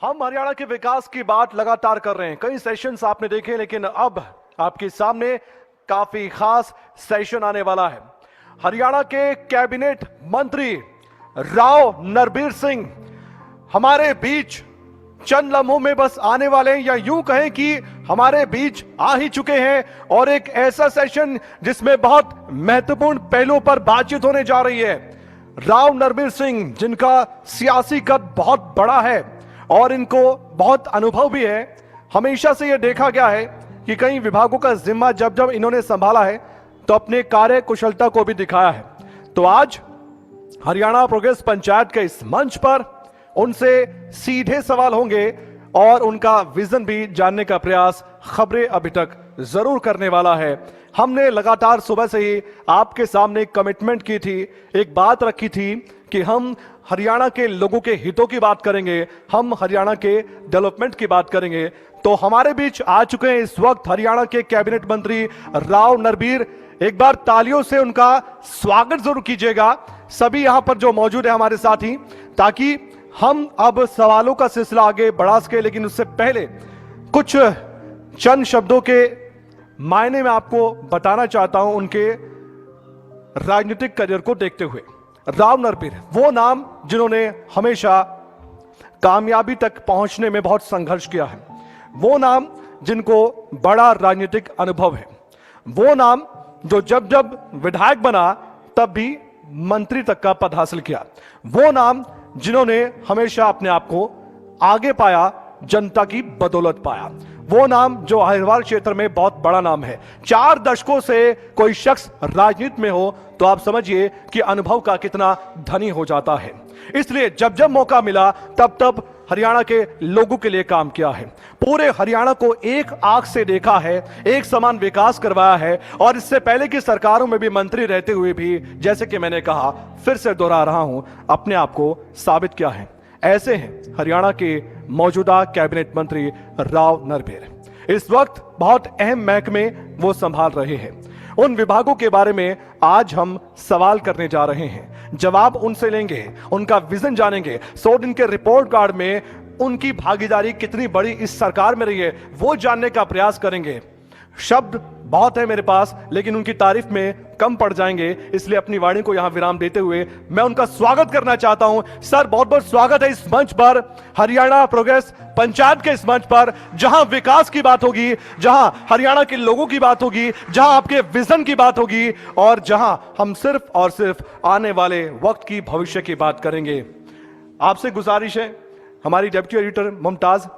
हम हरियाणा के विकास की बात लगातार कर रहे हैं। कई सेशंस आपने देखे, लेकिन अब आपके सामने काफी खास सेशन आने वाला है। हरियाणा के कैबिनेट मंत्री राव नरबीर सिंह हमारे बीच चंद लम्हों में बस आने वाले हैं, या यूं कहें कि हमारे बीच आ ही चुके हैं। और एक ऐसा सेशन जिसमें बहुत महत्वपूर्ण पहलुओं पर बातचीत होने जा रही है। राव नरबीर सिंह, जिनका सियासी कद बहुत बड़ा है और इनको बहुत अनुभव भी है। हमेशा से यह देखा गया है कि कई विभागों का जिम्मा जब जब इन्होंने संभाला है तो अपने कार्य कुशलता को भी दिखाया है। तो आज हरियाणा प्रोग्रेस पंचायत के इस मंच पर उनसे सीधे सवाल होंगे और उनका विजन भी जानने का प्रयास खबरें अभी तक जरूर करने वाला है। हमने लगातार सुबह से ही आपके सामने कमिटमेंट की थी, एक बात रखी थी कि हम हरियाणा के लोगों के हितों की बात करेंगे, हम हरियाणा के डेवलपमेंट की बात करेंगे। तो हमारे बीच आ चुके हैं इस वक्त हरियाणा के कैबिनेट मंत्री राव नरबीर। एक बार तालियों से उनका स्वागत जरूर कीजिएगा सभी यहां पर जो मौजूद है हमारे साथ ही, ताकि हम अब सवालों का सिलसिला आगे बढ़ा सके। लेकिन उससे पहले कुछ चंद शब्दों के मायने में आपको बताना चाहता हूं उनके राजनीतिक करियर को देखते हुए। राव नरबीर वो नाम जिन्होंने हमेशा कामयाबी तक पहुंचने में बहुत संघर्ष किया है, वो नाम जिनको बड़ा राजनीतिक अनुभव है, वो नाम जो जब जब विधायक बना तब भी मंत्री तक का पद हासिल किया, वो नाम जिन्होंने हमेशा अपने आप को आगे पाया, जनता की बदौलत पाया, वो नाम जो अहिरवार क्षेत्र में बहुत बड़ा नाम है। 4 दशकों से कोई शख्स राजनीति में हो तो आप समझिए कि अनुभव का कितना धनी हो जाता है। इसलिए जब जब मौका मिला तब तब हरियाणा के लोगों के लिए काम किया है, पूरे हरियाणा को एक आंख से देखा है, एक समान विकास करवाया है। और इससे पहले की सरकारों में भी मंत्री रहते हुए भी, जैसे कि मैंने कहा, फिर से दोहरा रहा हूं, अपने आप को साबित किया है। ऐसे हैं हरियाणा के मौजूदा कैबिनेट मंत्री राव नरबीर। इस वक्त बहुत अहम महकमे वो संभाल रहे हैं। उन विभागों के बारे में आज हम सवाल करने जा रहे हैं, जवाब उनसे लेंगे, उनका विजन जानेंगे। 100 दिन के रिपोर्ट कार्ड में उनकी भागीदारी कितनी बड़ी इस सरकार में रही है वो जानने का प्रयास करेंगे। शब्द बहुत है मेरे पास, लेकिन उनकी तारीफ में कम पड़ जाएंगे, इसलिए अपनी वाणी को यहां विराम देते हुए मैं उनका स्वागत करना चाहता हूं। सर, बहुत बहुत स्वागत है इस मंच पर, हरियाणा प्रोग्रेस पंचायत के इस मंच पर, जहां विकास की बात होगी, जहां हरियाणा के लोगों की बात होगी, जहां आपके विजन की बात होगी और जहां हम सिर्फ और सिर्फ आने वाले वक्त की, भविष्य की बात करेंगे। आपसे गुजारिश है, हमारी डेप्यूटी एडिटर मुमताज,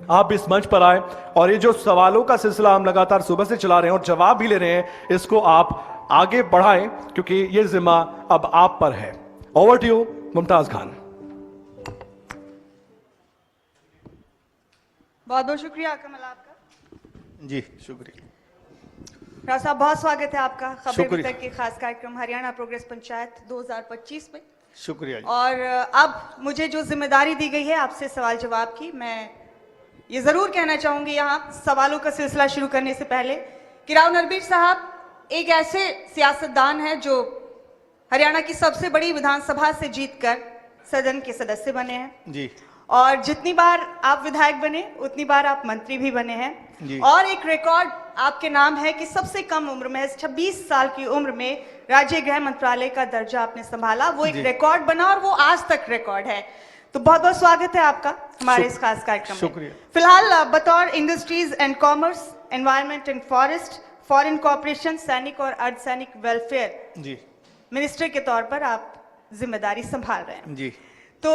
आप इस मंच पर आए और ये जो सवालों का सिलसिला हम लगातार सुबह से चला रहे हैं और जवाब भी ले रहे हैं, इसको आप आगे बढ़ाएं क्योंकि ये जिम्मा अब आप पर है। Over to you Mumtaz Khan. बहुत बहुत शुक्रिया कमल आपका। जी शुक्रिया। राव साहब, बहुत स्वागत है आपका खबरें तक के खास कार्यक्रम हरियाणा प्रोग्रेस पंचायत 2025 में। शुक्रिया जी। और अब मुझे जो जिम्मेदारी दी गई है आपसे सवाल जवाब की, मैं ये जरूर कहना चाहूंगी यहाँ सवालों का सिलसिला शुरू करने से पहले कि राव नरबीर साहब एक ऐसे सियासतदान हैं जो हरियाणा की सबसे बड़ी विधानसभा से जीतकर सदन के सदस्य बने हैं जी। और जितनी बार आप विधायक बने उतनी बार आप मंत्री भी बने हैं जी। और एक रिकॉर्ड आपके नाम है कि सबसे कम उम्र में, 26 साल की उम्र में राज्य गृह मंत्रालय का दर्जा आपने संभाला। वो एक रिकॉर्ड बना और वो आज तक रिकॉर्ड है। तो बहुत बहुत स्वागत है आपका हमारे इस खास कार्यक्रम में। शुक्रिया। फिलहाल बतौर industries and commerce, environment and forest, foreign corporation, सैनिक और अर्धसैनिक वेलफेयर जी मिनिस्टर के तौर पर आप जिम्मेदारी संभाल रहे हैं जी। तो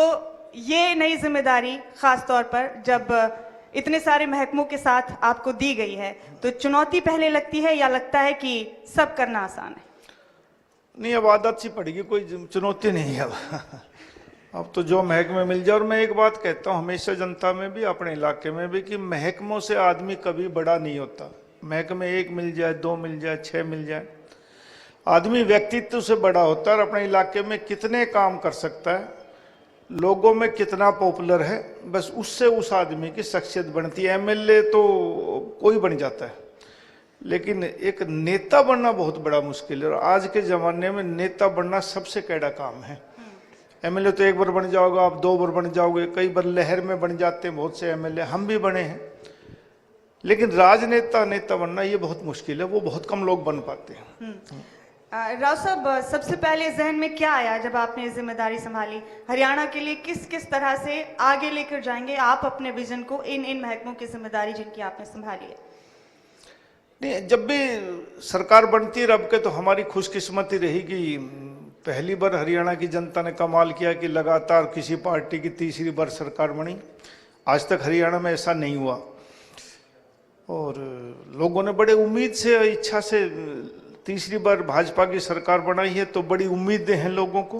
ये नई जिम्मेदारी खास तौर पर जब इतने सारे महकमों के साथ आपको दी गई है, तो चुनौती पहले लगती है या लगता है कि सब करना आसान है? नहीं, अब आदत सी पड़ेगी, कोई चुनौती नहीं है अब तो जो महकमे मिल जाए। और मैं एक बात कहता हूँ हमेशा जनता में भी, अपने इलाके में भी, कि महकमों से आदमी कभी बड़ा नहीं होता। महकमे 1 मिल जाए, 2 मिल जाए, 6 मिल जाए, आदमी व्यक्तित्व से बड़ा होता है और अपने इलाके में कितने काम कर सकता है, लोगों में कितना पॉपुलर है, बस उससे उस आदमी की शख्सियत बनती है। एमएलए तो कोई बन जाता है, लेकिन एक नेता बनना बहुत बड़ा मुश्किल है। और आज के ज़माने में नेता बनना सबसे कैड़ा काम है। एमएलए तो एक बार बन जाओगे, आप 2 बार बन जाओगे, कई बार लहर में बन जाते हैं बहुत से एमएलए, हम भी बने हैं। लेकिन राजनेता नेता बनना ये बहुत मुश्किल है, वो बहुत कम लोग बन पाते हैं। राव साहब, सबसे पहले जहन में क्या आया जब आपने जिम्मेदारी संभाली? हरियाणा के लिए किस किस तरह से आगे लेकर जाएंगे आप अपने विजन को, इन महकमों की जिम्मेदारी जिनकी आपने संभाली है? नहीं, जब भी सरकार बनती है रब के, तो हमारी खुशकिस्मती रही कि पहली बार हरियाणा की जनता ने कमाल किया कि लगातार किसी पार्टी की तीसरी बार सरकार बनी। आज तक हरियाणा में ऐसा नहीं हुआ और लोगों ने बड़े उम्मीद से, इच्छा से तीसरी बार भाजपा की सरकार बनाई है, तो बड़ी उम्मीदें हैं लोगों को।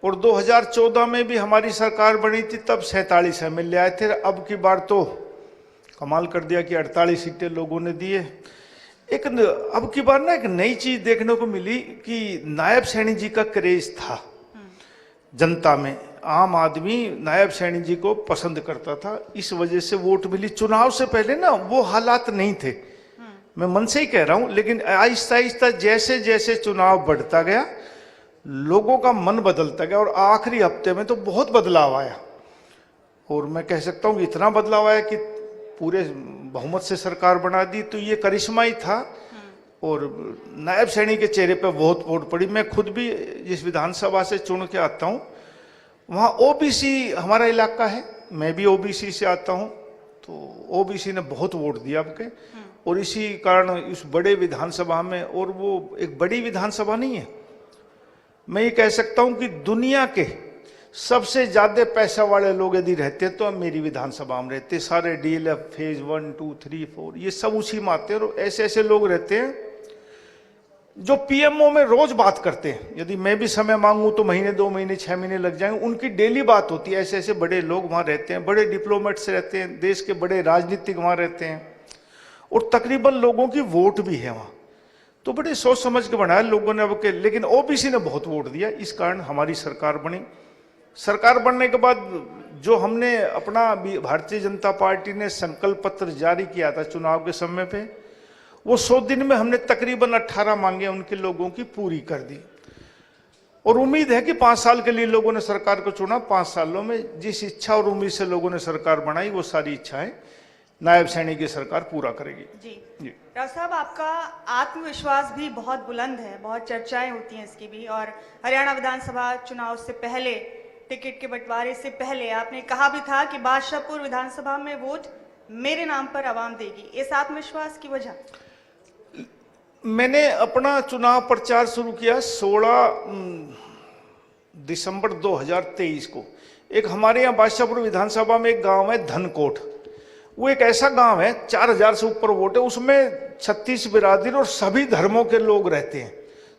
और 2014 में भी हमारी सरकार बनी थी, तब 47 एमएलए आए थे। अब की बार तो कमाल कर दिया कि 48 सीटें लोगों ने दिए। अब की बार ना एक नई चीज देखने को मिली कि नायब सैनी जी का क्रेज था जनता में। आम आदमी नायब सैनी जी को पसंद करता था, इस वजह से वोट मिली। चुनाव से पहले ना वो हालात नहीं थे, मैं मन से ही कह रहा हूं। लेकिन आहिस्ता आहिस्ता जैसे जैसे चुनाव बढ़ता गया, लोगों का मन बदलता गया और आखिरी हफ्ते में तो बहुत बदलाव आया। और मैं कह सकता हूं कि इतना बदलाव आया कि पूरे बहुमत से सरकार बना दी, तो ये करिश्मा ही था। और नायब सैनी के चेहरे पे बहुत वोट पड़ी। मैं खुद भी जिस विधानसभा से चुन के आता हूं, वहाँ ओबीसी हमारा इलाका है, मैं भी ओबीसी से आता हूं, तो ओबीसी ने बहुत वोट दिया आपके। और इसी कारण इस बड़े विधानसभा में, और वो एक बड़ी विधानसभा नहीं है, मैं ये कह सकता हूं कि दुनिया के सबसे ज्यादा पैसा वाले लोग यदि रहते तो मेरी विधानसभा में रहते। सारे डीएलएफ फेज 1, 2, 3, 4 ये सब उसी में आते हैं। और ऐसे ऐसे लोग रहते हैं जो पीएमओ में रोज बात करते हैं। यदि मैं भी समय मांगू तो महीने, 2 महीने, 6 महीने लग जाएंगे, उनकी डेली बात होती है। ऐसे ऐसे बड़े लोग वहां रहते हैं, बड़े डिप्लोमेट्स रहते हैं, देश के बड़े राजनीतिक वहां रहते हैं। और तकरीबन लोगों की वोट भी है वहां, तो बड़े सोच समझ के बनाया लोगों ने अब के। लेकिन ओबीसी ने बहुत वोट दिया, इस कारण हमारी सरकार बनी। सरकार बनने के बाद जो हमने अपना भारतीय जनता पार्टी ने संकल्प पत्र जारी किया था चुनाव के समय पे, वो 100 दिन में हमने तकरीबन 18 मांगे उनके लोगों की पूरी कर दी। और उम्मीद है कि 5 साल के लिए लोगों ने सरकार को चुना। 5 सालों में जिस इच्छा और उम्मीद से लोगों ने सरकार बनाई, वो सारी इच्छाएं नायब सैनी की सरकार पूरा करेगी। जी राव साहब, आपका आत्मविश्वास भी बहुत बुलंद है, बहुत चर्चाएं होती हैं इसकी भी। और हरियाणा विधानसभा चुनाव से पहले, टिकट के बंटवारे से पहले आपने कहा भी था कि बादशाहपुर विधानसभा में वोट मेरे नाम पर आवाम देगी। इस आत्मविश्वास की वजह? मैंने अपना चुनाव प्रचार शुरू किया 16 दिसंबर 2023 को। एक हमारे यहाँ बादशाहपुर विधानसभा में एक गांव है धनकोट, वो एक ऐसा गांव है 4000 से ऊपर वोट है, उसमें 36 बिरादरी और सभी धर्मों के लोग रहते हैं।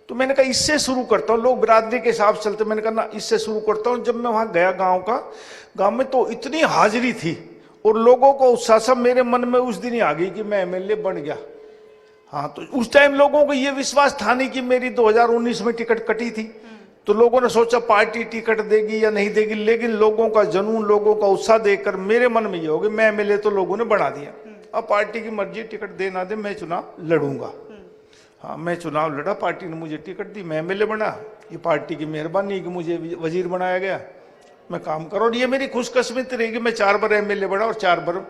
तो मैंने कहा इससे शुरू करता हूँ, लोग बिरादरी के हिसाब से चलते, मैंने कहा ना इससे शुरू करता हूँ। जब मैं वहां गया गांव में तो इतनी हाजिरी थी और लोगों को उत्साह, सब मेरे मन में उस दिन ही आ गई कि मैं एमएलए बन गया। हाँ, तो उस टाइम लोगों को ये विश्वास था नहीं कि मेरी 2019 में टिकट कटी थी, तो लोगों ने सोचा पार्टी टिकट देगी या नहीं देगी। लेकिन लोगों का जुनून, लोगों का उत्साह देखकर मेरे मन में ये हो गया मैं एमएलए तो लोगों ने बना दिया। अब पार्टी की मर्जी, टिकट दे ना दे, मैं चुनाव लड़ूंगा। हाँ, मैं चुनाव लड़ा, पार्टी ने मुझे टिकट दी, मैं एमएलए बना। ये पार्टी की मेहरबानी कि मुझे वजीर बनाया गया, मैं काम करो। और ये मेरी खुशकिस्मती रहेगी, मैं 4 बार एमएलए बना और 4 बार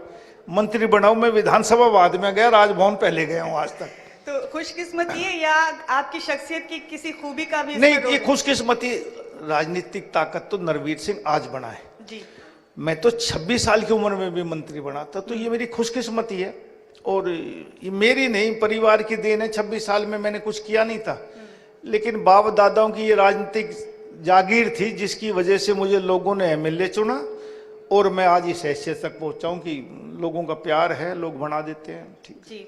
मंत्री बनाऊं। मैं विधानसभा बाद में गया, राजभवन पहले गया हूं आज तक। तो खुशकिस्मती है या आपकी शख्सियत की किसी खूबी का भी? नहीं, ये खुशकिस्मती, राजनीतिक ताकत तो नरवीर सिंह आज बना है जी। मैं तो 26 साल की उम्र में भी मंत्री बना था, तो ये मेरी खुशकिस्मती है। और ये मेरी नहीं, परिवार की देन है। 26 साल में मैंने कुछ किया नहीं था, लेकिन बाप दादाओं की ये राजनीतिक जागीर थी जिसकी वजह से मुझे लोगों ने एमएलए चुना और मैं आज इस हैसियत तक पहुंचा हूं कि लोगों का प्यार है, लोग बना देते हैं। ठीक जी।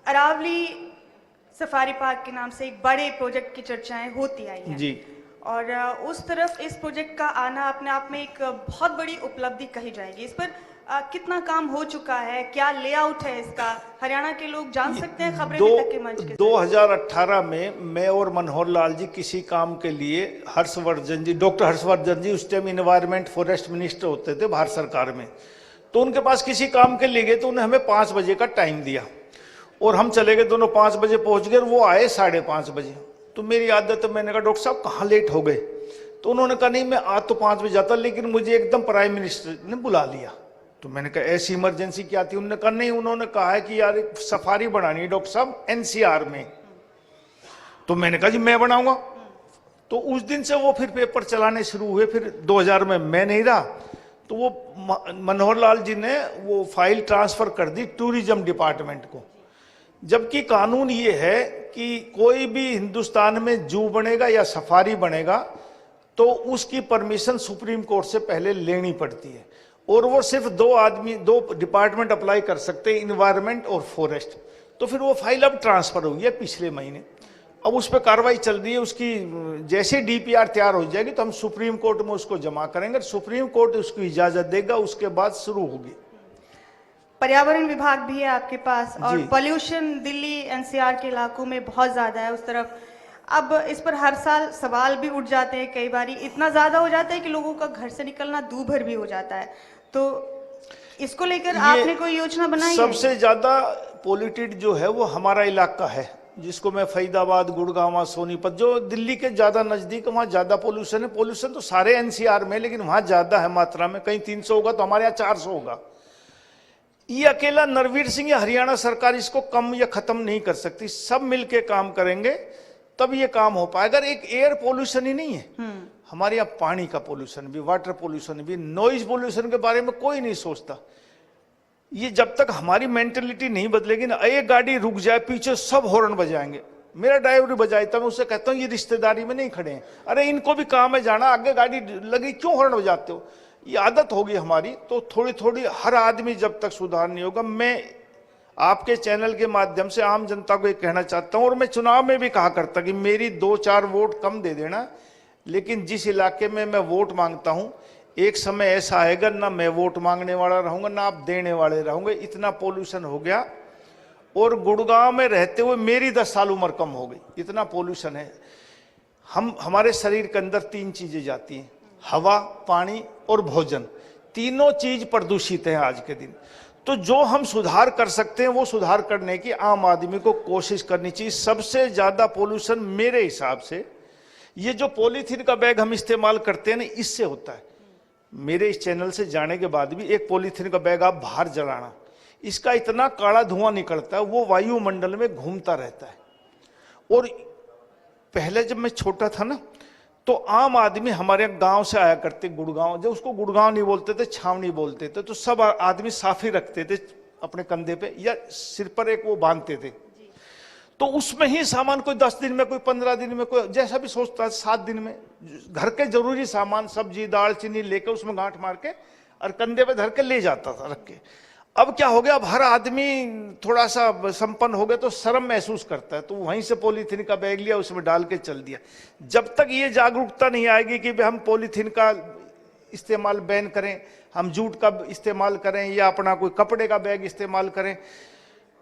अरावली सफारी पार्क के नाम से एक बड़े प्रोजेक्ट की चर्चाएं होती आई हैं जी। और उस तरफ इस प्रोजेक्ट का आना अपने आप में एक बहुत बड़ी उपलब्धि कही जाएगी। इस पर कितना काम हो चुका है, क्या लेआउट है इसका, हरियाणा के लोग जान सकते हैं खबरें भी तक के मंच के? 2018 में मैं और मनोहर लाल जी किसी काम के लिए हर्षवर्धन जी, डॉक्टर हर्षवर्धन जी उस टाइम इन्वायरमेंट फॉरेस्ट मिनिस्टर होते थे भारत सरकार में, तो उनके पास किसी काम के लिए गए तो उन्हें हमें 5 बजे का टाइम दिया और हम चले गए, दोनों 5 बजे पहुंच गए, वो आए 5:30 बजे। तो मेरी आदत है, मैंने कहा डॉक्टर साहब कहाँ लेट हो गए? तो उन्होंने कहा नहीं मैं आज तो 5 बजे जाता, लेकिन मुझे एकदम प्राइम मिनिस्टर ने बुला लिया। तो मैंने कहा ऐसी इमरजेंसी क्या थी? उन्होंने कहा नहीं, उन्होंने कहा है कि यार एक सफारी बनानी है डॉक्टर साहब एनसीआर में। तो मैंने कहा जी मैं बनाऊंगा। तो उस दिन से वो फिर पेपर चलाने शुरू हुए। फिर 2000 में मैं नहीं रहा तो वो मनोहर लाल जी ने वो फाइल ट्रांसफर कर दी टूरिज्म डिपार्टमेंट को। जबकि कानून ये है कि कोई भी हिंदुस्तान में जू बनेगा या सफारी बनेगा तो उसकी परमिशन सुप्रीम कोर्ट से पहले लेनी पड़ती है, और वो सिर्फ 2 डिपार्टमेंट अप्लाई कर सकते हैं, इन्वायरमेंट और फॉरेस्ट। तो फिर वो फाइल अब ट्रांसफर हुई है पिछले महीने, अब उस पर कार्रवाई चल रही है। उसकी जैसे डीपीआर तैयार हो जाएगी तो हम सुप्रीम कोर्ट में उसको जमा करेंगे, सुप्रीम कोर्ट उसकी इजाजत देगा, उसके बाद शुरू होगी। पर्यावरण विभाग भी है आपके पास, और पॉल्यूशन दिल्ली एनसीआर के इलाकों में बहुत ज्यादा है उस तरफ। अब इस पर हर साल सवाल भी उठ जाते हैं, कई बार इतना ज्यादा हो जाता है कि लोगों का घर से निकलना दूभर भी हो जाता है। तो इसको लेकर आपने कोई योजना बनाई है? सबसे ज्यादा पोल्यूटेड जो है वो हमारा इलाका है, जिसको मैं फरीदाबाद, गुड़गांव, सोनीपत, जो दिल्ली के ज्यादा नजदीक, वहां ज्यादा पोल्यूशन है। पोल्यूशन तो सारे एनसीआर में, लेकिन वहां ज्यादा है मात्रा में। कहीं 300 होगा तो हमारे यहाँ 400 होगा। ये अकेला नरवीर सिंह या हरियाणा सरकार इसको कम या खत्म नहीं कर सकती, सब मिलके काम करेंगे तब ये काम हो पाएगा। अगर एक एयर पोल्यूशन ही नहीं है हमारे यहाँ, पानी का पोल्यूशन भी, वाटर पोल्यूशन भी, नॉइज पोल्यूशन के बारे में कोई नहीं सोचता। ये जब तक हमारी मेंटेलिटी नहीं बदलेगी ना, एक गाड़ी रुक जाए पीछे सब हॉर्न बजाएंगे। मेरा ड्राइवर बजाता, मैं उससे कहता हूँ ये रिश्तेदारी में नहीं खड़े हैं, अरे इनको भी काम है जाना, आगे गाड़ी लगी क्यों हॉर्न बजाते हो? ये आदत होगी हमारी। तो थोड़ी थोड़ी हर आदमी जब तक सुधार नहीं होगा, मैं आपके चैनल के माध्यम से आम जनता को ये कहना चाहता हूं, और मैं चुनाव में भी कहा करता कि मेरी 2-4 वोट कम दे देना, लेकिन जिस इलाके में मैं वोट मांगता हूं एक समय ऐसा आएगा ना मैं वोट मांगने वाला रहूंगा ना आप देने वाले रहोगे। इतना पोल्यूशन हो गया, और गुड़गांव में रहते हुए मेरी 10 साल उम्र कम हो गई, इतना पोल्यूशन है। हमारे शरीर के अंदर 3 चीजें जाती हैं, हवा, पानी और भोजन। तीनों चीज प्रदूषित है आज के दिन। तो जो हम सुधार कर सकते हैं वो सुधार करने की आम आदमी को कोशिश करनी चाहिए। सबसे ज्यादा पोल्यूशन मेरे हिसाब से ये जो पॉलीथीन का बैग हम इस्तेमाल करते हैं ना, इससे होता है। मेरे इस चैनल से जाने के बाद भी एक पॉलीथीन का बैग आप बाहर जलाना, इसका इतना काला धुआं निकलता है, वो वायुमंडल में घूमता रहता है। और पहले जब मैं छोटा था ना, तो आम आदमी हमारे गांव से आया करते, गुड़गांव, जो उसको गुड़गांव नहीं बोलते थे, छावनी बोलते थे, तो सब आदमी साफी रखते थे अपने कंधे पे या सिर पर, एक वो बांधते थे। तो उसमें ही सामान, कोई 10 दिन में, कोई 15 दिन में, कोई जैसा भी सोचता है, 7 दिन में घर के जरूरी सामान, सब्जी, दाल, चीनी लेकर उसमें गांठ मार के और कंधे पे धर के ले जाता था रख के। अब क्या हो गया, अब हर आदमी थोड़ा सा संपन्न हो गया तो शर्म महसूस करता है, तो वहीं से पॉलीथीन का बैग लिया, उसमें डाल के चल दिया। जब तक ये जागरूकता नहीं आएगी कि हम पॉलीथीन का इस्तेमाल बैन करें, हम जूट का इस्तेमाल करें या अपना कोई कपड़े का बैग इस्तेमाल करें।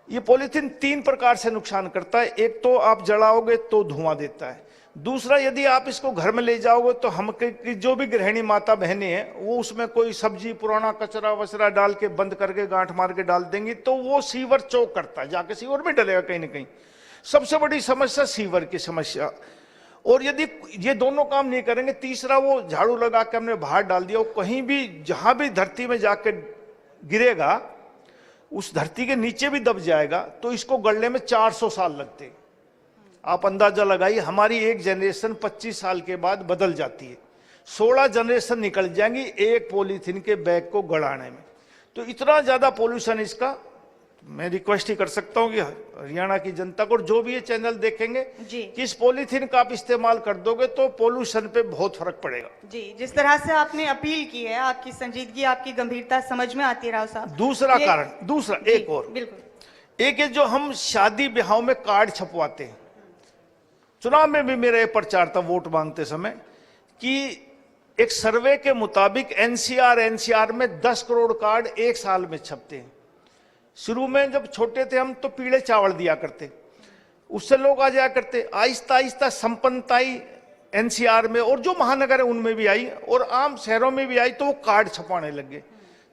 ये पॉलीथीन 3 प्रकार से नुकसान करता है। एक तो आप जलाओगे तो धुआं देता है, दूसरा यदि आप इसको घर में ले जाओगे तो हम जो भी गृहिणी माता बहनें हैं वो उसमें कोई सब्जी, पुराना कचरा वचरा डाल के बंद करके गांठ मार के डाल देंगी, तो वो सीवर चौक करता है, जाके सीवर में डलेगा कहीं ना कहीं। सबसे बड़ी समस्या सीवर की समस्या। और यदि ये दोनों काम नहीं करेंगे, तीसरा वो झाड़ू लगा के हमने बाहर डाल दिया, वो कहीं भी जहां भी धरती में जाके गिरेगा, उस धरती के नीचे भी दब जाएगा, तो इसको गलने में 400 साल लगते। आप अंदाजा लगाइए, हमारी एक जनरेशन 25 साल के बाद बदल जाती है, 16 जनरेशन निकल जाएंगी एक पॉलीथीन के बैग को गड़ाने में। तो इतना ज्यादा पोल्यूशन इसका। मैं रिक्वेस्ट ही कर सकता हूं कि हरियाणा की जनता को, जो भी ये चैनल देखेंगे, कि इस पॉलीथीन का आप इस्तेमाल कर दोगे तो पोल्यूशन पे बहुत फर्क पड़ेगा। जी, जिस तरह से आपने अपील की है, आपकी संजीदगी, आपकी गंभीरता समझ में आती है राव साहब। दूसरा कारण, दूसरा एक और, बिल्कुल, एक है जो हम शादी ब्याहों में कार्ड छपवाते हैं। चुनाव में भी मेरा एक प्रचार था वोट मांगते समय, कि एक सर्वे के मुताबिक एनसीआर में 10 करोड़ कार्ड एक साल में छपते हैं। शुरू में जब छोटे थे हम तो पीले चावल दिया करते, उससे लोग आ जाया करते। आहिस्ता आहिस्ता संपन्नता आई एनसीआर में, और जो महानगर है उनमें भी आई और आम शहरों में भी आई, तो वो कार्ड छपाने लगे।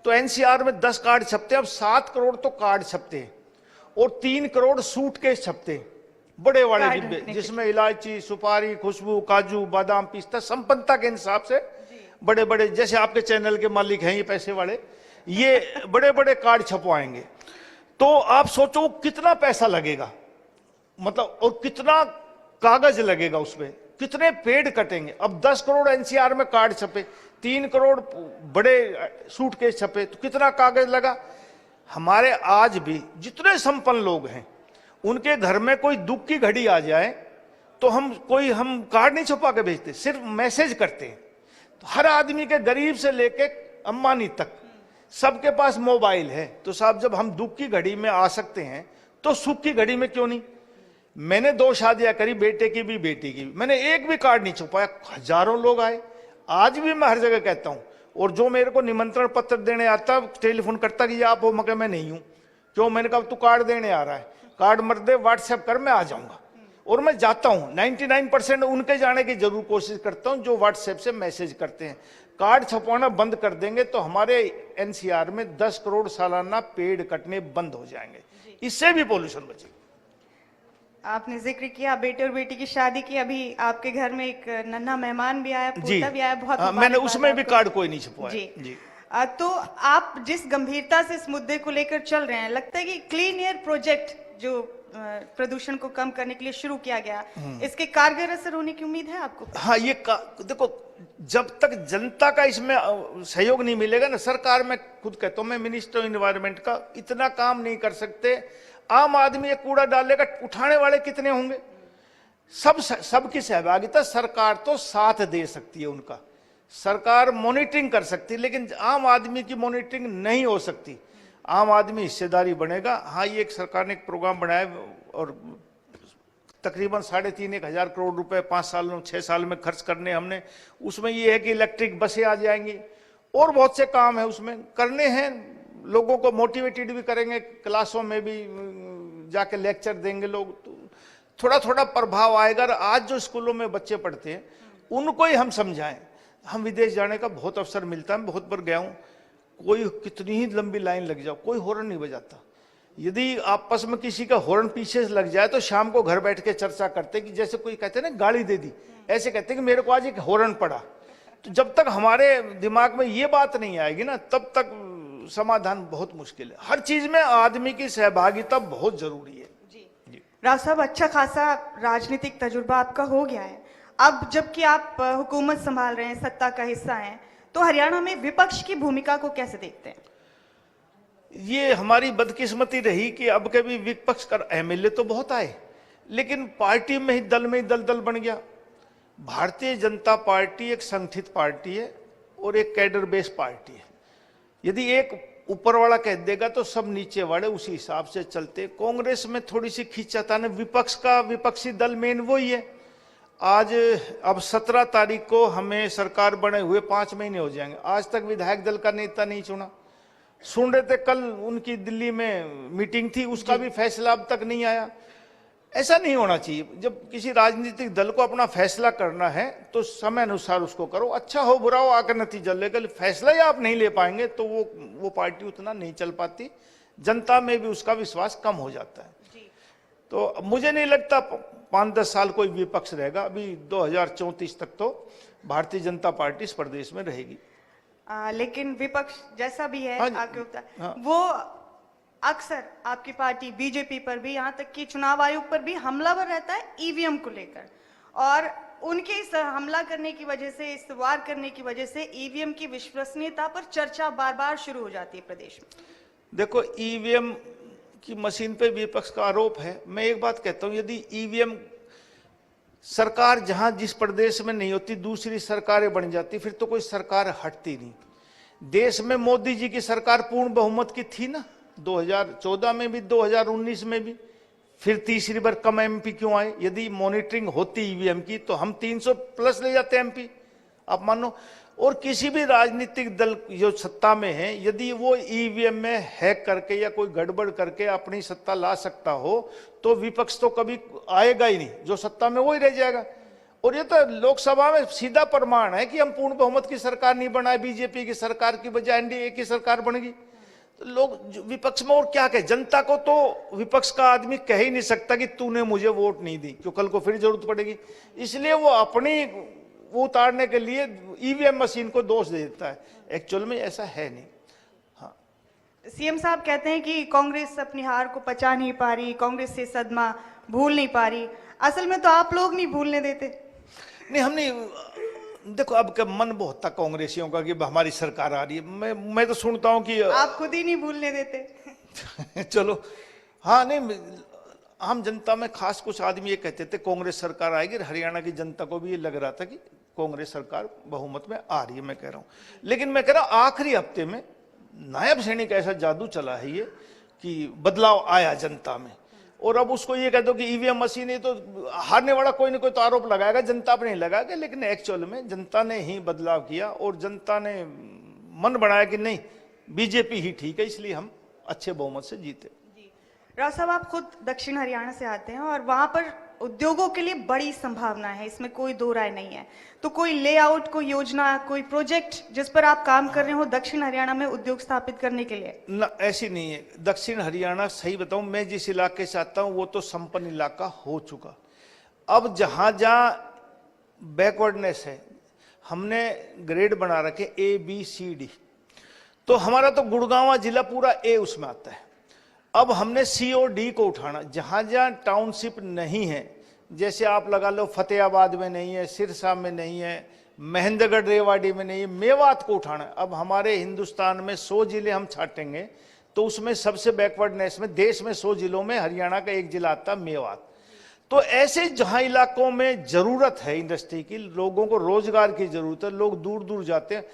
तो एनसीआर में 10 कार्ड छपते, अब 7 करोड़ तो कार्ड छपते हैं और 3 करोड़ सूटकेस छपते हैं। बड़े वाले कार्ड डिब्बे रखने के जिसमें इलायची, सुपारी, खुशबू, काजू, बादाम, पिस्ता, संपन्नता के हिसाब से बड़े बड़े, जैसे आपके चैनल के मालिक हैं ये पैसे वाले, ये बड़े बड़े कार्ड छपवाएंगे। तो आप सोचो कितना पैसा लगेगा, मतलब, और कितना कागज लगेगा उसमें, कितने पेड़ कटेंगे। अब 10 करोड़ एनसीआर में कार्ड छपे, 3 करोड़ बड़े सूटकेस छपे, तो कितना कागज लगा। हमारे आज भी जितने संपन्न लोग हैं उनके घर में कोई दुख की घड़ी आ जाए तो हम कार्ड नहीं छपा के भेजते, सिर्फ मैसेज करते हैं। तो हर आदमी के, गरीब से लेके अंबानी तक, सबके पास मोबाइल है। तो साहब जब हम दुख की घड़ी में आ सकते हैं तो सुख की घड़ी में क्यों नहीं। मैंने 2 शादियां करी, बेटे की भी बेटी की भी, मैंने एक भी कार्ड नहीं छुपाया, हजारों लोग आए। आज भी मैं हर जगह कहता हूं, और जो मेरे को निमंत्रण पत्र देने आता टेलीफोन करता कि आप हो, मगर मैं नहीं हूं। क्यों? मैंने कहा तू कार्ड देने आ रहा है, कार्ड मर दे, व्हाट्सएप कर, मैं आ जाऊंगा। और मैं जाता हूं। 99% उनके जाने की जरूर कोशिश करता हूं जो व्हाट्सएप से मैसेज करते हैं। कार्ड छपवाना बंद कर देंगे तो हमारे एनसीआर में 10 करोड़ सालाना पेड़ कटने बंद हो जाएंगे, इससे भी पोल्यूशन बचेगा। आपने जिक्र किया बेटे और बेटी की शादी की, अभी आपके घर में एक नन्हा मेहमान भी आया, पोता भी आया, बहुत मैंने मुबारकबाद उसमें भी आपको। कार्ड कोई नहीं छपवाया। जी। तो आप जिस गंभीरता से इस मुद्दे को लेकर चल रहे हैं, लगता है कि क्लीन एयर प्रोजेक्ट जो प्रदूषण को कम करने के लिए शुरू किया गया, इसके कारगर असर होने की उम्मीद है आपको? हाँ, ये देखो, जब तक जनता का इसमें सहयोग नहीं मिलेगा ना, सरकार, मैं खुद कहता हूं, मैं मिनिस्टर ऑफ एनवायरनमेंट का, इतना काम नहीं कर सकते। आम आदमी एक कूड़ा डालेगा, उठाने वाले कितने होंगे? सबकी सहभागिता, सरकार तो साथ दे सकती है उनका, सरकार मॉनिटरिंग कर सकती है, लेकिन आम आदमी की मॉनिटरिंग नहीं हो सकती। आम आदमी हिस्सेदारी बनेगा। हाँ, ये एक सरकार ने एक प्रोग्राम बनाया और तकरीबन 3,500 करोड़ रुपए 5 सालों 6 साल में खर्च करने हमने। उसमें ये है कि इलेक्ट्रिक बसें आ जाएंगी और बहुत से काम है उसमें करने हैं। लोगों को मोटिवेटेड भी करेंगे, क्लासों में भी जाके लेक्चर देंगे लोग, तो थोड़ा थोड़ा प्रभाव आएगा। आज जो स्कूलों में बच्चे पढ़ते हैं उनको ही हम समझाएं। हम विदेश जाने का बहुत अवसर मिलता है, मैं बहुत बार गया हूँ, कोई कितनी ही लंबी लाइन लग जाओ, कोई हॉर्न नहीं बजाता। यदि आपस में किसी का हॉर्न पीछे से लग जाए तो शाम को घर बैठ के चर्चा करते कि जैसे कोई कहते हैं ना गाली दे दी, ऐसे कहते हैं कि मेरे को आज एक हॉर्न पड़ा। तो जब तक हमारे दिमाग में ये बात नहीं आएगी ना, तब तक समाधान बहुत मुश्किल है। हर चीज में आदमी की सहभागिता बहुत जरूरी है। जी। राव साहब, अच्छा खासा राजनीतिक तजुर्बा आपका हो गया है। अब जबकि आप हुकूमत संभाल रहे हैं, सत्ता का हिस्सा हैं, तो हरियाणा में विपक्ष की भूमिका को कैसे देखते हैं? ये हमारी बदकिस्मती रही कि अब कभी विपक्ष कर एमएलए तो बहुत आए, लेकिन पार्टी में ही दल बन गया। भारतीय जनता पार्टी एक संगठित पार्टी है और एक कैडर बेस्ड पार्टी है। यदि एक ऊपर वाला कह देगा तो सब नीचे वाले उसी हिसाब से चलते। कांग्रेस में थोड़ी सी खींचातान, विपक्षी दल मेन वही है। आज अब 17 तारीख को हमें सरकार बने हुए 5 महीने हो जाएंगे, आज तक विधायक दल का नेता नहीं चुना। सुन रहे थे कल उनकी दिल्ली में मीटिंग थी, उसका भी फैसला अब तक नहीं आया। ऐसा नहीं होना चाहिए। जब किसी राजनीतिक दल को अपना फैसला करना है तो समय अनुसार उसको करो, अच्छा हो बुरा हो आकर नतीजा लेगा। फैसला ही आप नहीं ले पाएंगे तो वो पार्टी उतना नहीं चल पाती, जनता में भी उसका विश्वास कम हो जाता है। तो मुझे नहीं लगता 5-10 साल कोई विपक्ष रहेगा। अभी 2034 तक तो भारतीय जनता पार्टी इस प्रदेश में रहेगी। लेकिन विपक्ष जैसा भी है, हाँ, आपके होता है, हाँ। वो अक्सर आपकी पार्टी बीजेपी पर भी, यहाँ तक कि चुनाव आयोग पर भी हमलावर रहता है ईवीएम को लेकर, और उनके इस हमला करने की वजह से, इस वार करने की वजह से ईवीएम की विश्वसनीयता पर चर्चा बार बार शुरू हो जाती है प्रदेश में। देखो, ईवीएम की मशीन पे विपक्ष का आरोप है। मैं एक बात कहता हूं, यदि ईवीएम सरकार जहां जिस प्रदेश में नहीं होती दूसरी सरकारें बन जाती, फिर तो कोई सरकार हटती नहीं। देश में मोदी जी की सरकार पूर्ण बहुमत की थी ना, 2014 में भी 2019 में भी, फिर तीसरी बार कम एमपी क्यों आए? यदि मॉनिटरिंग होती ईवीएम की तो हम 300 प्लस ले जाते एमपी, आप मानो। और किसी भी राजनीतिक दल जो सत्ता में है, यदि वो ईवीएम में हैक करके या कोई गड़बड़ करके अपनी सत्ता ला सकता हो तो विपक्ष तो कभी आएगा ही नहीं, जो सत्ता में वही रह जाएगा। और ये तो लोकसभा में सीधा प्रमाण है कि हम पूर्ण बहुमत की सरकार नहीं बनाए, बीजेपी की सरकार की बजाय एनडीए की सरकार बन गई। तो लोग विपक्ष में और क्या कहे, जनता को तो विपक्ष का आदमी कह ही नहीं सकता कि तूने मुझे वोट नहीं दी, क्यों कल को फिर जरूरत पड़ेगी। इसलिए वो अपनी वो उतारने के लिए ईवीएम मशीन को दोष दे देता है। एक्चुअल में ऐसा है नहीं। सीएम साहब कहते हैं कि कांग्रेस अपनी हार को पचा नहीं पा रही, कांग्रेस से सदमा भूल नहीं पा रही। असल में तो आप लोग नहीं भूलने देते। नहीं, हम नहीं, देखो अब का मन बहुत था कांग्रेसियों का कि हमारी सरकार आ रही है। मैं तो सुनता हूं कि आप खुद ही नहीं भूलने देते। चलो हाँ, नहीं, आम जनता में खास कुछ आदमी ये कहते थे कांग्रेस सरकार आएगी। हरियाणा की जनता को भी ये लग रहा था कि कांग्रेस सरकार बहुमत में आ रही है। मैं कह रहा हूं, लेकिन मैं कह रहा हूं आखिरी हफ्ते में नायब सैनिक ऐसा जादू चला है ये कि बदलाव आया जनता में। और अब उसको ये कह दो कि ईवीएम मशीन है, तो हारने वाला कोई ना कोई तो आरोप लगाएगा, जनता पर नहीं लगाएगा। लेकिन एक्चुअल में जनता ने ही बदलाव किया और जनता ने मन बनाया कि नहीं, बीजेपी ही ठीक है, इसलिए हम अच्छे बहुमत से जीते। राव साहब, आप खुद दक्षिण हरियाणा से आते हैं और वहां पर उद्योगों के लिए बड़ी संभावना है, इसमें कोई दो राय नहीं है। तो कोई लेआउट, कोई योजना, कोई प्रोजेक्ट जिस पर आप काम कर रहे हो दक्षिण हरियाणा में उद्योग स्थापित करने के लिए? ना, ऐसी नहीं है। दक्षिण हरियाणा, सही बताऊं, मैं जिस इलाके से आता हूं वो तो संपन्न इलाका हो चुका। अब जहां जहां बैकवर्डनेस है, हमने ग्रेड बना रखे ABCD। तो हमारा तो गुड़गांव जिला पूरा A उसमें आता है। अब हमने C और D को उठाना। जहां जहां टाउनशिप नहीं है, जैसे आप लगा लो फतेहाबाद में नहीं है, सिरसा में नहीं है, महेंद्रगढ़ रेवाड़ी में नहीं है, मेवात को उठाना। अब हमारे हिंदुस्तान में 100 जिले हम छाटेंगे तो उसमें सबसे बैकवर्डनेस में देश में 100 जिलों में हरियाणा का एक जिला आता मेवात। तो ऐसे जहां इलाकों में जरूरत है इंडस्ट्री की, लोगों को रोजगार की जरूरत है, लोग दूर दूर जाते हैं,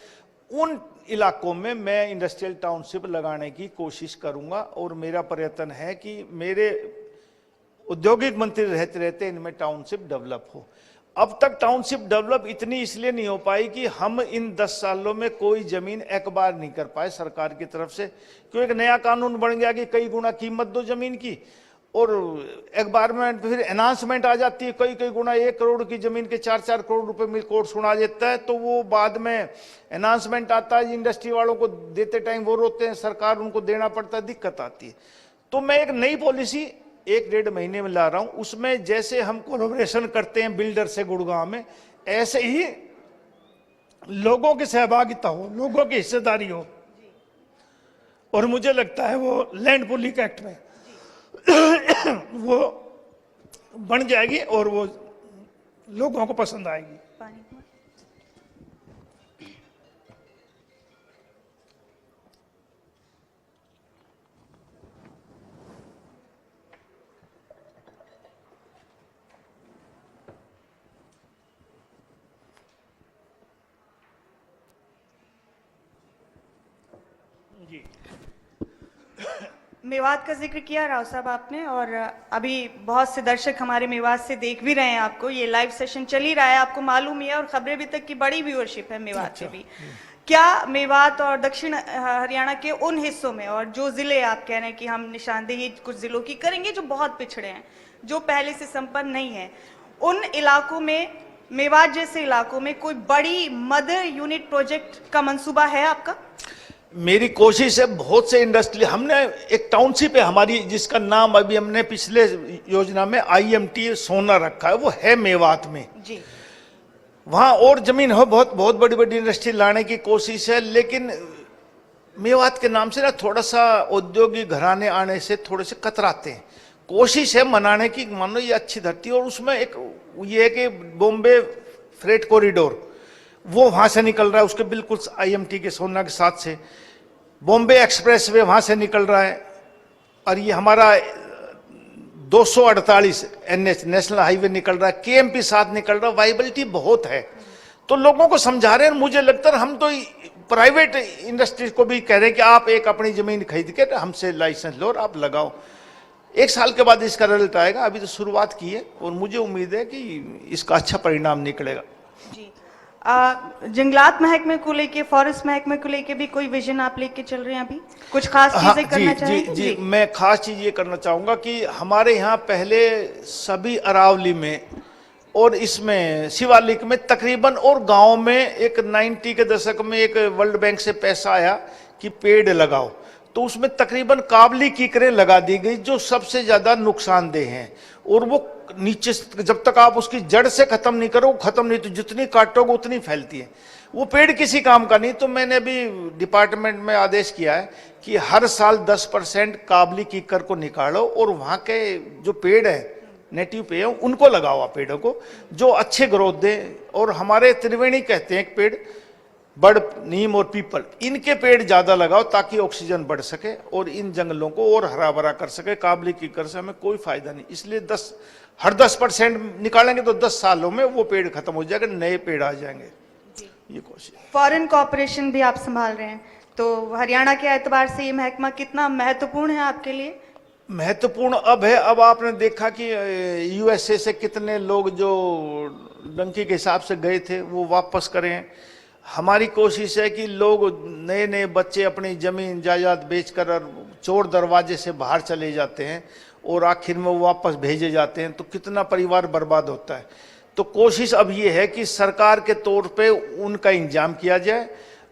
उन इलाकों में मैं इंडस्ट्रियल टाउनशिप लगाने की कोशिश करूंगा। और मेरा प्रयत्न है कि मेरे औद्योगिक मंत्री रहते रहते इनमें टाउनशिप डेवलप हो। अब तक टाउनशिप डेवलप इतनी इसलिए नहीं हो पाई कि हम इन 10 सालों में कोई जमीन एक्वायर नहीं कर पाए सरकार की तरफ से, क्योंकि एक नया कानून बन गया कि कई गुना कीमत दो जमीन की, और एक्वायरमेंट फिर एनाउंसमेंट आ जाती है, कई कई गुना 1 करोड़ की जमीन के 4-4 करोड़ रुपए में कोर्ट सुना देता है। तो वो बाद में एनाउंसमेंट आता है, इंडस्ट्री वालों को देते टाइम वो रोते हैं, सरकार उनको देना पड़ता है, दिक्कत आती है। तो मैं एक नई पॉलिसी 1-1.5 महीने में ला रहा हूं। उसमें जैसे हम कोलैबोरेशन करते हैं बिल्डर से गुड़गांव में, ऐसे ही लोगों की सहभागिता हो, लोगों की हिस्सेदारी हो। और मुझे लगता है वो लैंड पुलिंग एक्ट में वो बन जाएगी और वो लोगों को पसंद आएगी। जी, मेवात का जिक्र किया राव साहब आपने, और अभी बहुत से दर्शक हमारे मेवात से देख भी रहे हैं आपको। ये लाइव सेशन चल ही रहा है, आपको मालूम ही है, और खबरें भी तक की बड़ी व्यूअरशिप है मेवात से भी। क्या मेवात और दक्षिण हरियाणा के उन हिस्सों में, और जो जिले आप कह रहे हैं कि हम निशानदेही कुछ जिलों की करेंगे जो बहुत पिछड़े हैं, जो पहले से संपन्न नहीं है, उन इलाकों में, मेवात जैसे इलाकों में कोई बड़ी मदर यूनिट प्रोजेक्ट का मंसूबा है आपका? मेरी कोशिश है, बहुत से इंडस्ट्री, हमने एक टाउनशिप है हमारी जिसका नाम अभी हमने पिछले योजना में IMT सोना रखा है, वो है मेवात में जी। वहां और जमीन हो, बहुत बहुत बड़ी बड़ी इंडस्ट्री लाने की कोशिश है। लेकिन मेवात के नाम से ना थोड़ा सा औद्योगिक घराने आने से थोड़े से कतराते हैं। कोशिश है मनाने की, मानो ये अच्छी धरती, और उसमें एक ये है कि बॉम्बे फ्रेट कॉरिडोर वो वहां से निकल रहा है, उसके बिल्कुल IMT के सोना के साथ से बॉम्बे एक्सप्रेस वे वहां से निकल रहा है। और ये हमारा 248 NH नेशनल हाईवे निकल रहा है, KMP साथ निकल रहा है, वाइबिलिटी बहुत है। तो लोगों को समझा रहे हैं। मुझे लगता है हम तो प्राइवेट इंडस्ट्री को भी कह रहे हैं कि आप एक अपनी जमीन खरीद के हमसे लाइसेंस लो और आप लगाओ। 1 साल के बाद इसका रिजल्ट आएगा, अभी तो शुरुआत की है और मुझे उम्मीद है कि इसका अच्छा परिणाम निकलेगा। जी, जंगलात महकमे को लेके, फॉरेस्ट महकमे को लेके भी कोई विजन आप लेके चल रहे हैं अभी? कुछ खास चीजें करना चाहेंगे? जी, मैं खास चीज ये करना चाहूंगा कि हमारे यहाँ पहले सभी अरावली में और इसमें शिवालिक में तकरीबन, और गांव में एक 90 के दशक में एक वर्ल्ड बैंक से पैसा आया कि पेड़ लगाओ। तो उसमें तकरीबन काबली कीकरें लगा दी गई जो सबसे ज्यादा नुकसानदेह हैं, और वो नीचे जब तक आप उसकी जड़ से खत्म नहीं करो खत्म नहीं, तो जितनी काटोगे उतनी फैलती है, वो पेड़ किसी काम का नहीं। तो मैंने अभी डिपार्टमेंट में आदेश किया है कि हर साल 10% काबली कीकर को निकालो और वहां के जो पेड़ है नेटिव पेड़ उनको लगाओ, आप पेड़ों को जो अच्छे ग्रोथ दें। और हमारे त्रिवेणी कहते हैं एक पेड़, बड़, नीम और पीपल, इनके पेड़ ज्यादा लगाओ ताकि ऑक्सीजन बढ़ सके और इन जंगलों को और हरा भरा कर सके। काबली कीकर से हमें कोई फायदा नहीं, इसलिए हर 10% निकालेंगे तो 10 सालों में वो पेड़ खत्म हो जाएगा, नए पेड़ आ जाएंगे। ये कोशिश। फॉरेन कॉर्पोरेशन भी आप संभाल रहे हैं, तो हरियाणा के एतबार से ये महकमा कितना महत्वपूर्ण है आपके लिए? महत्वपूर्ण अब है, अब आपने देखा कि यूएसए से कितने लोग जो डंकी के हिसाब से गए थे वो वापस करें। हमारी कोशिश है कि लोग, नए नए बच्चे अपनी जमीन जायदाद बेचकर और चोर दरवाजे से बाहर चले जाते हैं और आखिर में वो वापस भेजे जाते हैं, तो कितना परिवार बर्बाद होता है। तो कोशिश अब ये है कि सरकार के तौर पे उनका इंतजाम किया जाए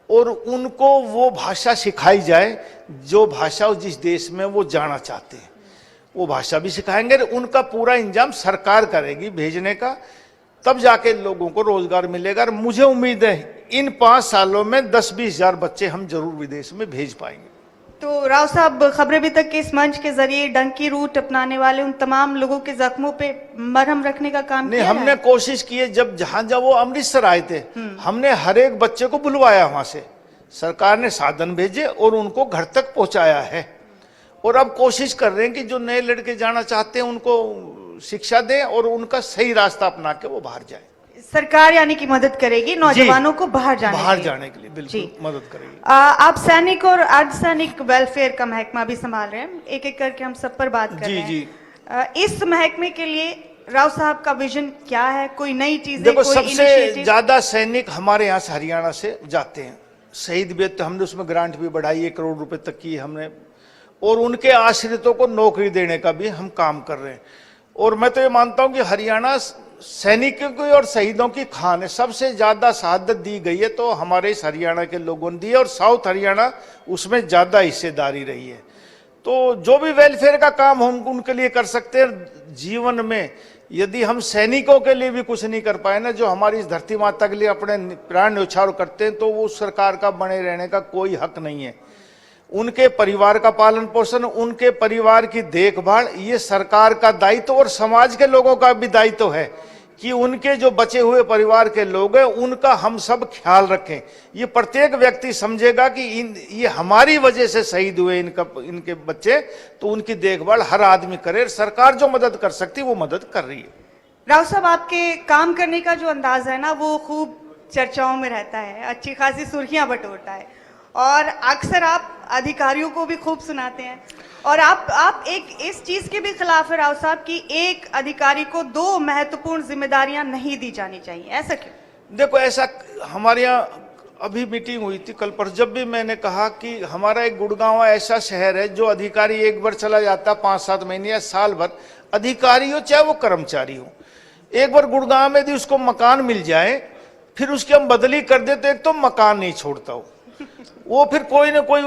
और उनको वो भाषा सिखाई जाए जो भाषा जिस देश में वो जाना चाहते हैं, वो भाषा भी सिखाएंगे। उनका पूरा इंतजाम सरकार करेगी भेजने का, तब जाके लोगों को रोजगार मिलेगा। और मुझे उम्मीद है इन 5 सालों में 10-20 हजार बच्चे हम जरूर विदेश में भेज पाएंगे। तो राव साहब, खबरें भी तक के इस मंच के जरिए डंकी रूट अपनाने वाले उन तमाम लोगों के जख्मों पे मरहम रखने का काम नहीं, किया हमने है? कोशिश की है। जब जहां वो अमृतसर आए थे, हमने हर एक बच्चे को बुलवाया, वहां से सरकार ने साधन भेजे और उनको घर तक पहुंचाया है। और अब कोशिश कर रहे हैं कि जो नए लड़के जाना चाहते हैं उनको शिक्षा दें और उनका सही रास्ता अपना के वो बाहर जाए। सरकार यानी कि मदद करेगी नौजवानों को बाहर जाने के लिए बिल्कुल मदद करेगी। आप सैनिक और अर्धसैनिक वेलफेयर का महकमा भी संभाल रहे हैं, एक एक करके हम सब पर बात कर रहे हैं। जी। इस महकमे के लिए राव साहब का विजन क्या है? कोई नई चीजें? देखो, सबसे ज्यादा सैनिक हमारे यहाँ से हरियाणा से जाते हैं। शहीद भी, तो हमने उसमें ग्रांट भी बढ़ाई, 1 करोड़ रुपए तक की हमने, और उनके आश्रितों को नौकरी देने का भी हम काम कर रहे हैं। और मैं तो ये मानता हूं कि हरियाणा सैनिकों की और शहीदों की खान है। सबसे ज्यादा शहादत दी गई है तो हमारे इस हरियाणा के लोगों ने दी है, और साउथ हरियाणा उसमें ज्यादा हिस्सेदारी रही है। तो जो भी वेलफेयर का काम हम उनके लिए कर सकते हैं जीवन में, यदि हम सैनिकों के लिए भी कुछ नहीं कर पाए ना, जो हमारी इस धरती माता के लिए अपने प्राण न्यौछावर करते हैं, तो वो सरकार का बने रहने का कोई हक नहीं है। उनके परिवार का पालन पोषण, उनके परिवार की देखभाल, ये सरकार का दायित्व और समाज के लोगों का भी दायित्व है कि उनके जो बचे हुए परिवार के लोग हैं उनका हम सब ख्याल रखें। ये प्रत्येक व्यक्ति समझेगा कि ये हमारी वजह से शहीद हुए इनके बच्चे, तो उनकी देखभाल हर आदमी करे। सरकार जो मदद कर सकती है वो मदद कर रही है। राव साहब, आपके काम करने का जो अंदाज है ना, वो खूब चर्चाओं में रहता है, अच्छी खासी सुर्खियां बटोरता है, और अक्सर आप अधिकारियों को भी खूब सुनाते हैं। और आप एक इस चीज के भी खिलाफ है राव साहब कि एक अधिकारी को 2 महत्वपूर्ण जिम्मेदारियां नहीं दी जानी चाहिए, ऐसा क्यों? देखो, ऐसा हमारे यहाँ अभी मीटिंग हुई थी कल पर, जब भी मैंने कहा कि हमारा एक गुड़गांव ऐसा शहर है जो अधिकारी एक बार चला जाता 5-7 महीने या साल भर, अधिकारी हो चाहे वो कर्मचारी हो, एक बार गुड़गांव में यदि उसको मकान मिल जाए फिर उसकी हम बदली कर दे तो एक तो मकान नहीं छोड़ता वो फिर कोई ना कोई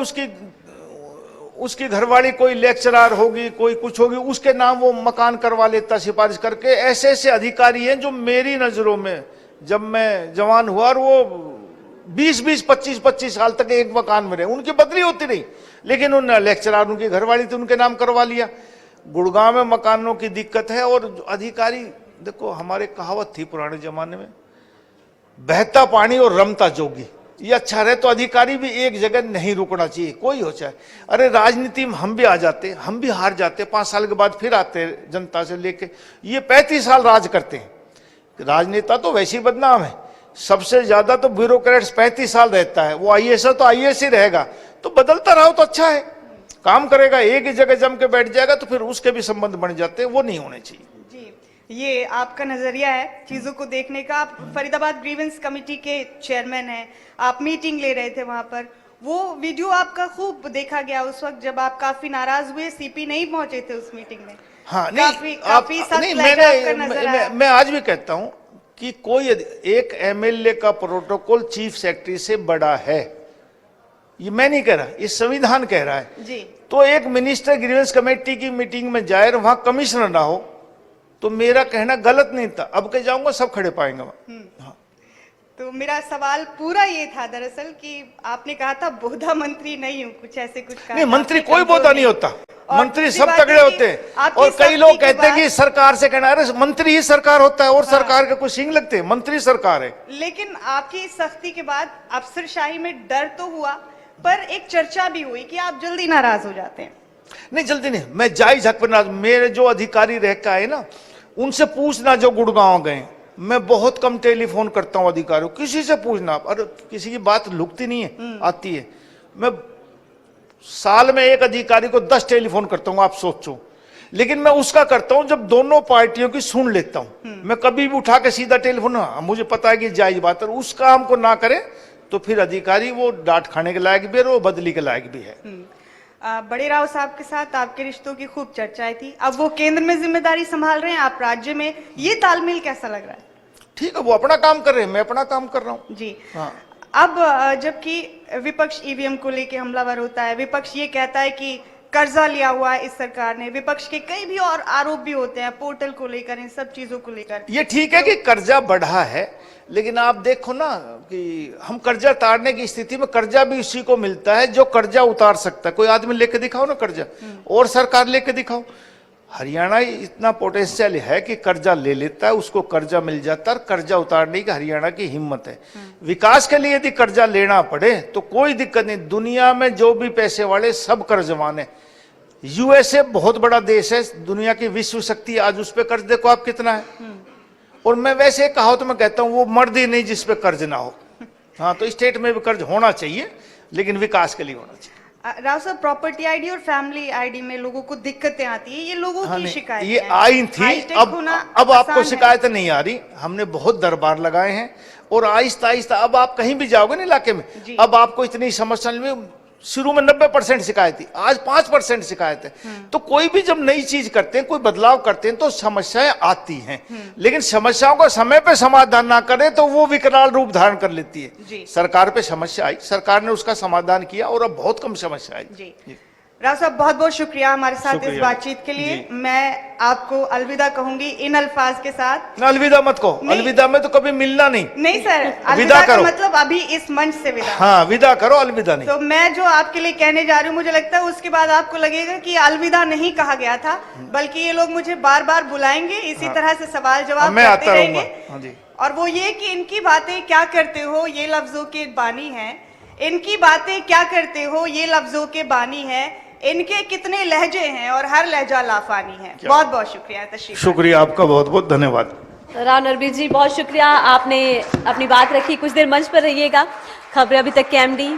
उसकी घरवाली कोई लेक्चरर होगी, कोई कुछ होगी, उसके नाम वो मकान करवा लेता सिफारिश करके। ऐसे ऐसे अधिकारी हैं जो मेरी नजरों में, जब मैं जवान हुआ और वो 20-20, 25-25 साल तक एक मकान में रहे, उनकी बदली होती रही, लेकिन उन लेक्चरर उनकी घरवाली थी, उनके नाम करवा लिया। गुड़गांव में मकानों की दिक्कत है। और अधिकारी, देखो हमारे कहावत थी पुराने जमाने में, बहता पानी और रमता जोगी, ये अच्छा रहे। तो अधिकारी भी एक जगह नहीं रुकना चाहिए, कोई हो चाहे। अरे राजनीति में हम भी आ जाते, हम भी हार जाते, 5 साल के बाद फिर आते जनता से लेके। ये 35 साल राज करते हैं। राजनेता तो वैसे ही बदनाम है, सबसे ज्यादा तो ब्यूरोक्रेट्स 35 साल रहता है, वो आईएएस है तो आईएएस ही रहेगा। तो बदलता रहो तो अच्छा है, काम करेगा। एक ही जगह जम के बैठ जाएगा तो फिर उसके भी संबंध बन जाते हैं, वो नहीं होने चाहिए। ये आपका नजरिया है चीजों को देखने का। आप फरीदाबाद ग्रीवेंस कमेटी के चेयरमैन हैं, आप मीटिंग ले रहे थे वहां पर, वो वीडियो आपका खूब देखा गया उस वक्त जब आप काफी नाराज हुए, सीपी नहीं पहुंचे थे उस मीटिंग में। हाँ, काफी सख्त लहजा आपका नजर आया। मैं आज भी कहता हूं कि कोई एक एमएलए का प्रोटोकॉल चीफ सेक्रेटरी से बड़ा है, ये मैं नहीं कह रहा, ये संविधान कह रहा है। जी। तो एक मिनिस्टर ग्रीवेंस कमेटी की मीटिंग में जाए और वहां कमिश्नर ना हो, तो मेरा कहना गलत नहीं था। अब के जाऊंगा सब खड़े पाएंगे वहां। हाँ। तो मेरा सवाल पूरा ये था दरअसल कि आपने कहा था बोधा मंत्री नहीं हूँ, कुछ ऐसे कुछ कहा नहीं, था, मंत्री आपने कोई कमजोर बोधा नहीं नहीं। होता, और मंत्री दूसरी सब बात तगड़े है कि होते हैं। आपकी और कई लोग सख्ती के कहते हैं कि बाद- सरकार से कहना, अरे मंत्री ही सरकार होता है और सरकार के कुछ सिंह लगते हैं, मंत्री सरकार है। लेकिन आपकी इस सख्ती के बाद अफसरशाही में डर तो हुआ, पर एक चर्चा भी हुई कि आप जल्दी नाराज हो जाते हैं। नहीं, जल्दी नहीं, मैं जायज हक पर ना, मेरे जो अधिकारी रह के आए ना, उनसे पूछना जो गुड़गांव गए। मैं बहुत कम टेलीफोन करता हूं अधिकारियों, किसी से पूछना, अरे किसी की बात लुकती नहीं है, आती है। मैं साल में एक अधिकारी को 10 टेलीफोन करता हूं, आप सोचो। लेकिन मैं उसका करता हूं जब दोनों पार्टियों की सुन लेता हूं। मैं कभी भी उठा के सीधा टेलीफोन, मुझे पता है कि जायज बात है, उस काम को ना करे तो फिर अधिकारी वो डांट खाने के लायक भी है और वो बदली के लायक भी है। बड़े राव साहब के साथ आपके रिश्तों की खूब चर्चाएं थी, अब वो केंद्र में जिम्मेदारी संभाल रहे हैं, आप राज्य में, ये तालमेल कैसा लग रहा है? ठीक है, वो अपना काम कर रहे हैं, मैं अपना काम कर रहा हूँ। जी। हाँ। अब जबकि विपक्ष ईवीएम को लेकर हमलावर होता है, विपक्ष ये कहता है कि कर्जा लिया हुआ है इस सरकार ने, विपक्ष के कई भी और आरोप भी होते हैं पोर्टल को लेकर, इन सब चीजों को लेकर। ये ठीक है कि कर्जा बढ़ा है, लेकिन आप देखो ना कि हम कर्जा उतारने की स्थिति में, कर्जा भी उसी को मिलता है जो कर्जा उतार सकता है। कोई आदमी लेके दिखाओ ना कर्जा, और सरकार लेके दिखाओ। हरियाणा इतना पोटेंशियल है कि कर्जा ले लेता है, उसको कर्जा मिल जाता है, और कर्जा उतारने की हरियाणा की हिम्मत है। विकास के लिए यदि कर्जा लेना पड़े तो कोई दिक्कत नहीं, दुनिया में जो भी पैसे वाले सब कर्जवान है। यूएसए बहुत बड़ा देश है, दुनिया की विश्व शक्ति, आज उस पर कर्ज देखो आप कितना है। और मैं वैसे कहा तो मैं कहता हूं वो मर्द ही नहीं जिस पे कर्ज ना हो। हाँ, तो स्टेट में भी कर्ज होना चाहिए, लेकिन विकास के लिए होना चाहिए। राव साहब, प्रॉपर्टी आईडी और फैमिली आईडी में लोगों को दिक्कतें आती है, ये लोगों हाँ, की नहीं, शिकायत ये आई थी, अब आपको शिकायत नहीं आ रही। हमने बहुत दरबार लगाए हैं और आहिस्ता आहिस्ता अब आप कहीं भी जाओगे ना इलाके में, अब आपको इतनी समस्या नहीं। शुरू में 90% शिकायत थी, आज 5% शिकायत है। तो कोई भी जब नई चीज करते हैं, कोई बदलाव करते हैं, तो समस्याएं आती हैं, लेकिन समस्याओं का समय पे समाधान ना करे तो वो विकराल रूप धारण कर लेती है। सरकार पे समस्या आई, सरकार ने उसका समाधान किया और अब बहुत कम समस्या आई। जी। राव साहब, बहुत बहुत शुक्रिया हमारे साथ इस शुक्रिया। बातचीत के लिए। मैं आपको अलविदा कहूंगी इन अल्फाज के साथ। ना, अलविदा मत कहो, अलविदा में तो कभी मिलना नहीं। नहीं सर, विदा अलविदा का करो। मतलब अभी इस मंच से विदा। हाँ, विदा करो, अलविदा नहीं। तो मैं जो आपके लिए कहने जा रही हूँ, मुझे लगता है उसके बाद आपको लगेगा कि अलविदा नहीं कहा गया था, बल्कि ये लोग मुझे बार बार बुलाएंगे, इसी तरह से सवाल जवाब मैं करते आता रहेंगे। रहूंगा। हाँ जी। और वो ये कि इनकी बातें क्या करते हो, ये लफ्जों के बानी है। इनकी बातें क्या करते हो, ये लफ्जों के बानी है। इनके कितने लहजे हैं और हर लहजा लाफानी है। बहुत बहुत शुक्रिया तशरीफ। शुक्रिया आपका, बहुत बहुत धन्यवाद। राव नरबीर जी, बहुत शुक्रिया, आपने अपनी बात रखी। कुछ देर मंच पर रहिएगा। खबरें अभी तक के MD